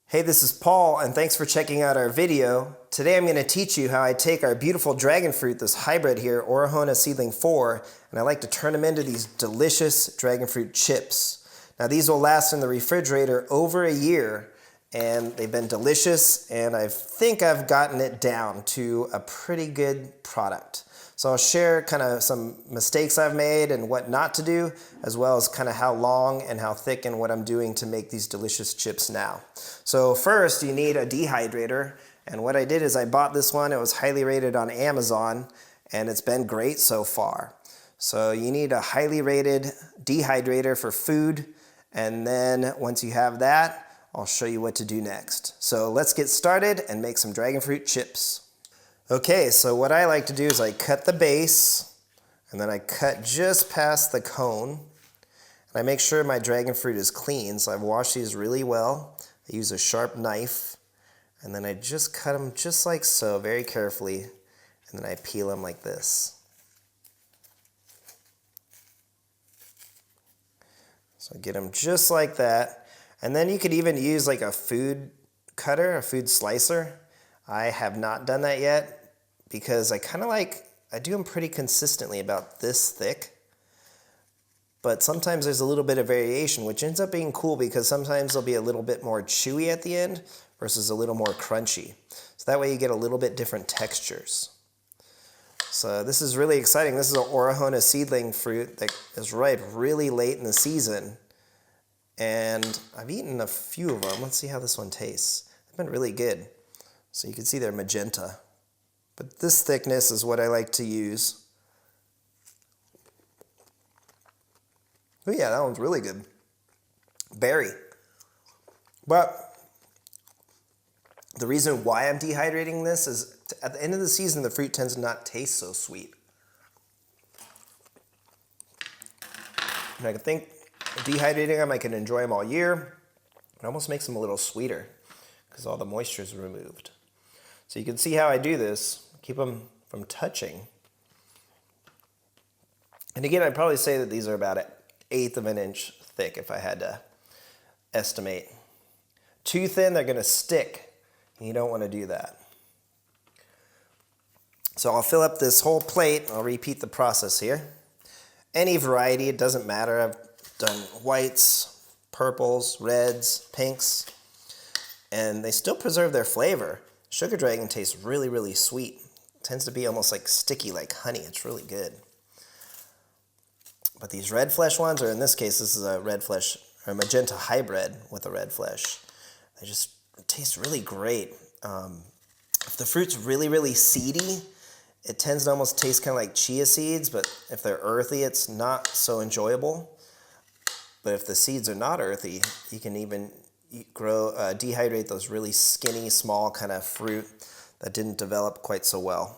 Hey, this is Paul, and thanks for checking out our video. Today I'm going to teach you how I take our beautiful dragon fruit, this hybrid here, Orahona Seedling 4, and I like to turn them into these delicious dragon fruit chips. Now these will last in the refrigerator over a year, and they've been delicious, and I think I've gotten it down to a pretty good product. So I'll share kind of some mistakes I've made and what not to do, as well as kind of how long and how thick and what I'm doing to make these delicious chips now. So first you need a dehydrator, and what I did is I bought this one. It was highly rated on Amazon, and it's been great so far. So you need a highly rated dehydrator for food, and then once you have that, I'll show you what to do next. So let's get started and make some dragon fruit chips. Okay, so what I like to do is I cut the base, and then I cut just past the cone, and I make sure my dragon fruit is clean. So I've washed these really well. I use a sharp knife, and then I just cut them just like so, very carefully, and then I peel them like this. So get them just like that, and then you could even use like a food cutter, a food slicer. I have not done that yet, because I do them pretty consistently about this thick, but sometimes there's a little bit of variation, which ends up being cool because sometimes they'll be a little bit more chewy at the end versus a little more crunchy. So that way you get a little bit different textures. So this is really exciting. This is an Orahona seedling fruit that is ripe really late in the season, and I've eaten a few of them. Let's see how this one tastes. They've been really good. So you can see they're magenta. But this thickness is what I like to use. Oh yeah, that one's really good. Berry. But the reason why I'm dehydrating this is at the end of the season, the fruit tends to not taste so sweet. And I think dehydrating them, I can enjoy them all year. It almost makes them a little sweeter because all the moisture is removed. So you can see how I do this. Keep them from touching. And again, I'd probably say that these are about 1/8 of an inch thick if I had to estimate. Too thin, they're going to stick, and you don't want to do that. So I'll fill up this whole plate. I'll repeat the process here. Any variety, it doesn't matter. I've done whites, purples, reds, pinks, and they still preserve their flavor. Sugar dragon tastes really, really sweet. It tends to be almost like sticky, like honey. It's really good. But these red flesh ones, or in this case, this is a red flesh, or a magenta hybrid with a red flesh. They just taste really great. If the fruit's really, really seedy, it tends to almost taste kind of like chia seeds, but if they're earthy, it's not so enjoyable. But if the seeds are not earthy, you can even dehydrate those really skinny, small kind of fruit that didn't develop quite so well.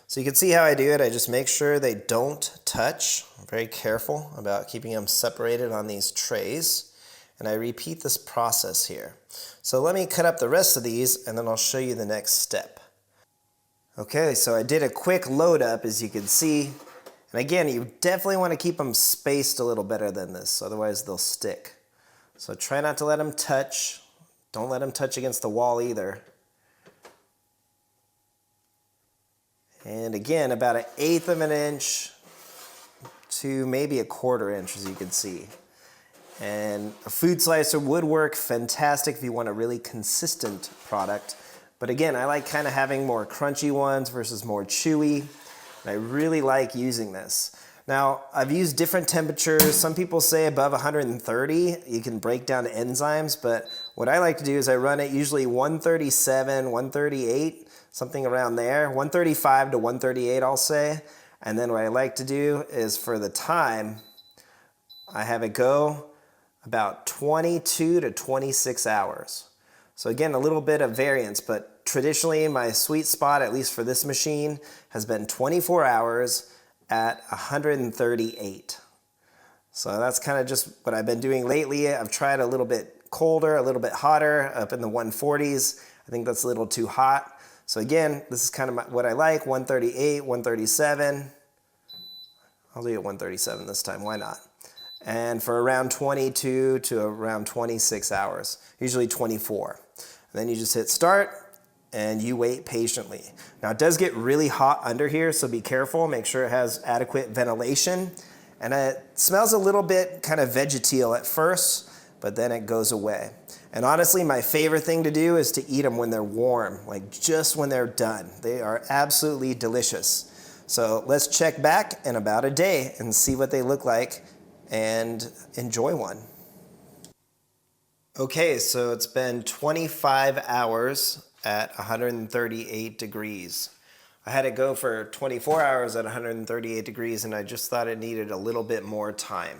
So you can see how I do it. I just make sure they don't touch. I'm very careful about keeping them separated on these trays. And I repeat this process here. So let me cut up the rest of these, and then I'll show you the next step. Okay, so I did a quick load up, as you can see. And again, you definitely want to keep them spaced a little better than this, otherwise they'll stick. So try not to let them touch. Don't let them touch against the wall either. And again, about 1/8 of an inch to maybe 1/4 inch, as you can see. And a food slicer would work fantastic if you want a really consistent product. But again, I like kind of having more crunchy ones versus more chewy. And I really like using this. Now, I've used different temperatures. Some people say above 130, you can break down enzymes, but what I like to do is I run it usually 137, 138, something around there, 135 to 138, I'll say. And then what I like to do is for the time, I have it go about 22 to 26 hours. So again, a little bit of variance, but traditionally my sweet spot, at least for this machine, has been 24 hours at 138. So that's kind of just what I've been doing lately. I've tried a little bit colder, a little bit hotter, up in the 140s. I think that's a little too hot. So again, this is kind of what I like, 138, 137. I'll do it 137 this time, why not? and for around 22 to around 26 hours, usually 24. And then you just hit start and you wait patiently. Now it does get really hot under here, so be careful, make sure it has adequate ventilation. And it smells a little bit kind of vegetal at first, but then it goes away. And honestly, my favorite thing to do is to eat them when they're warm, like just when they're done. They are absolutely delicious. So let's check back in about a day and see what they look like and enjoy one. Okay, so it's been 25 hours at 138 degrees. I had it go for 24 hours at 138 degrees, and I just thought it needed a little bit more time.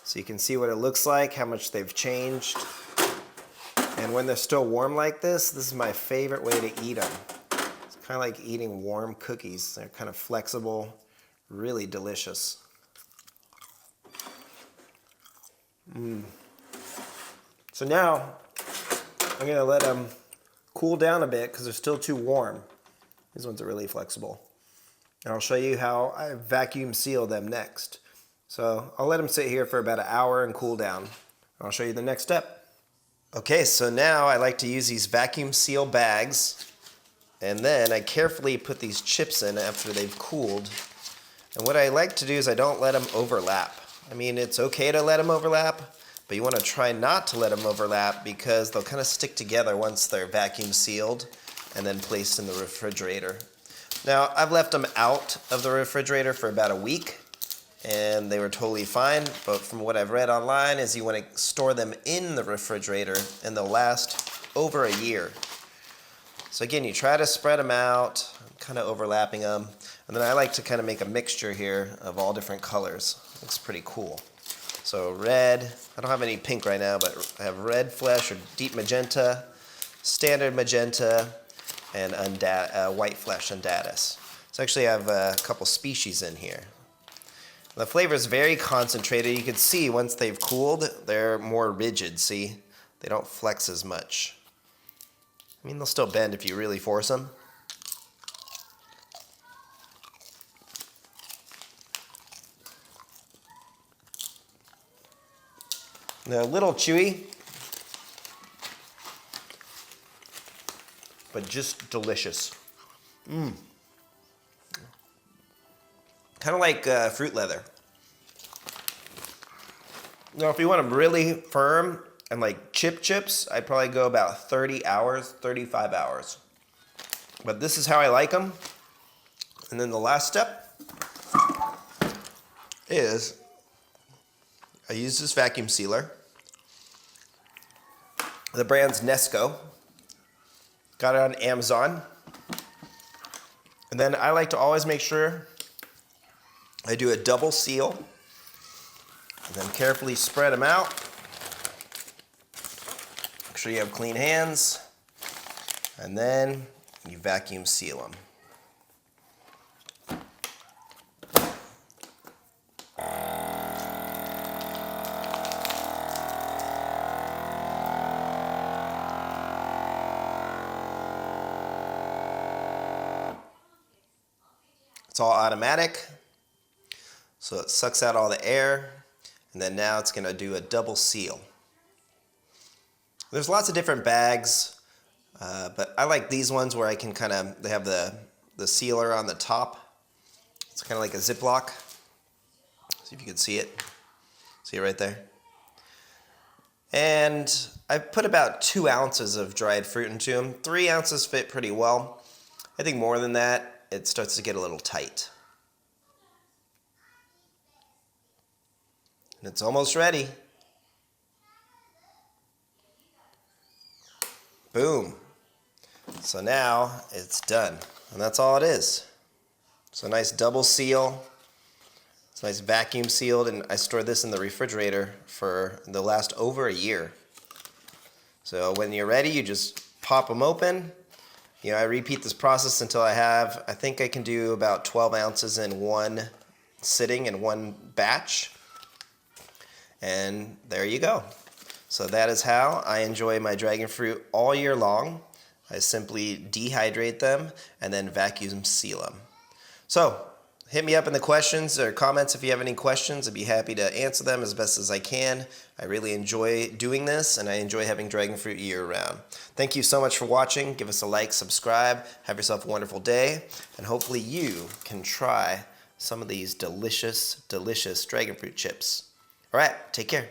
So you can see what it looks like, how much they've changed. And when they're still warm like this is my favorite way to eat them. It's kind of like eating warm cookies. They're kind of flexible, really delicious. So now I'm gonna let them cool down a bit because they're still too warm. These ones are really flexible. And I'll show you how I vacuum seal them next. So I'll let them sit here for about an hour and cool down. I'll show you the next step. Okay, so now I like to use these vacuum seal bags, and then I carefully put these chips in after they've cooled. And what I like to do is I don't let them overlap. I mean, it's okay to let them overlap, but you want to try not to let them overlap because they'll kind of stick together once they're vacuum sealed and then placed in the refrigerator. Now, I've left them out of the refrigerator for about a week, and they were totally fine, but from what I've read online is you want to store them in the refrigerator and they'll last over a year. So again, you try to spread them out, kind of overlapping them, and then I like to kind of make a mixture here of all different colors. Looks pretty cool. So red, I don't have any pink right now, but I have red flesh or deep magenta, standard magenta, and white flesh undatus. So actually I have a couple species in here. The flavor is very concentrated. You can see once they've cooled, they're more rigid, see? They don't flex as much. I mean, they'll still bend if you really force them. They're a little chewy, but just delicious. Kind of like fruit leather. Now, if you want them really firm and like chips, I'd probably go about 30 hours, 35 hours. But this is how I like them. And then the last step is I use this vacuum sealer. The brand's Nesco. Got it on Amazon. And then I like to always make sure I do a double seal, and then carefully spread them out. Make sure you have clean hands, and then you vacuum seal them. It's all automatic. So it sucks out all the air, and then now it's gonna do a double seal. There's lots of different bags, but I like these ones where I can they have the sealer on the top. It's kind of like a Ziploc. See if you can see it. See it right there? And I put about 2 ounces of dried fruit into them. 3 ounces fit pretty well. I think more than that, it starts to get a little tight. And it's almost ready. Boom. So now it's done. And that's all it is. It's a nice double seal. It's nice vacuum sealed, and I store this in the refrigerator for the last over a year. So when you're ready, you just pop them open. You know, I repeat this process until I think I can do about 12 ounces in one sitting in one batch. And there you go. So that is how I enjoy my dragon fruit all year long. I simply dehydrate them and then vacuum seal them. So Hit me up in the questions or comments if you have any questions. I'd be happy to answer them as best as I can. I really enjoy doing this, and I enjoy having dragon fruit year-round. Thank you so much for watching. Give us a like, subscribe, have yourself a wonderful day, and hopefully you can try some of these delicious, delicious dragon fruit chips. All right, take care.